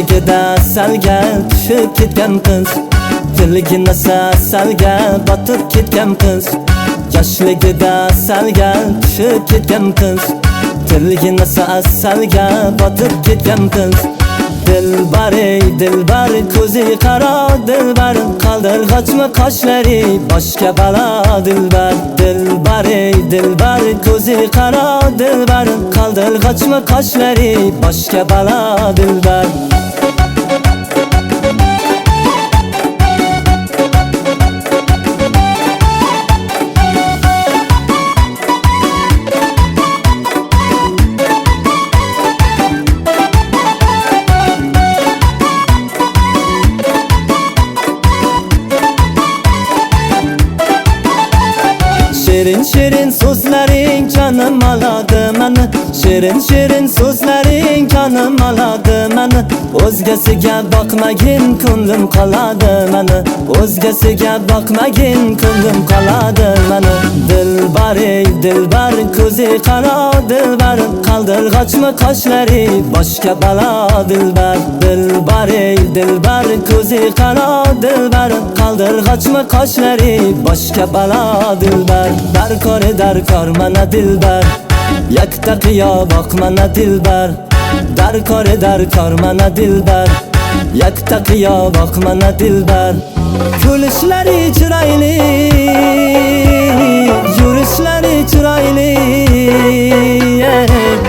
yoshligida salga tushib ketgan qiz, tilgina salga botib ketgan qiz. Yoshligida salga tushib ketgan qiz, tilgina salga botib ketgan qiz. Dilbar ey dilbar, ko'zi qaro dilbar, qaldirg'ochmi qoshlari boshqa balo dilbar. Dilbar ey dilbar, ko'zi qaro dilbar, qaldirg'ochmi qoshlari boshqa balo dilbar. Şirin şirin sözlerin canım aladı məni, şirin şirin sözlerin canım aladı məni. O'zgasiga boqmagin ko'nglim qoladi məni, o'zgasiga boqmagin ko'nglim qoladi məni. Dilbar ey dilbar, ko'zi qaro dilbar, qaldirg'ochmi qoshlari boshqa balo dilbar. Dilbar ey dilbar, ko'zi qaro dilbar, qaldirg'ochmi qoshlari boshqa balo dilbar. Darkor mana dilbar, yakta qiyo boq mana dilbar. Darkor mana dilbar, yakta qiyo boq mana dilbar. Kulishlari chiroyli, yurishlari chiroyli,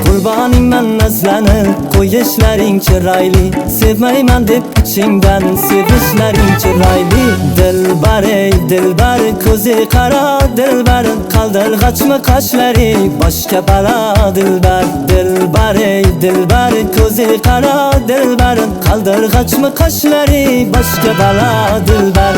qurboning man nazlanib qo'yishlaring chiroyli. Sevmayman deb ichingdan sevishlaring chiroyli. Dilbar ey dilbar, ko'zi qaro dilbar, qaldirg'ochmi qoshlari boshqa balo dilbar. Dilbar ey dilbar, ko'zi qaro dilbar, qaldirg'ochmi qoshlari boshqa balo dilbar.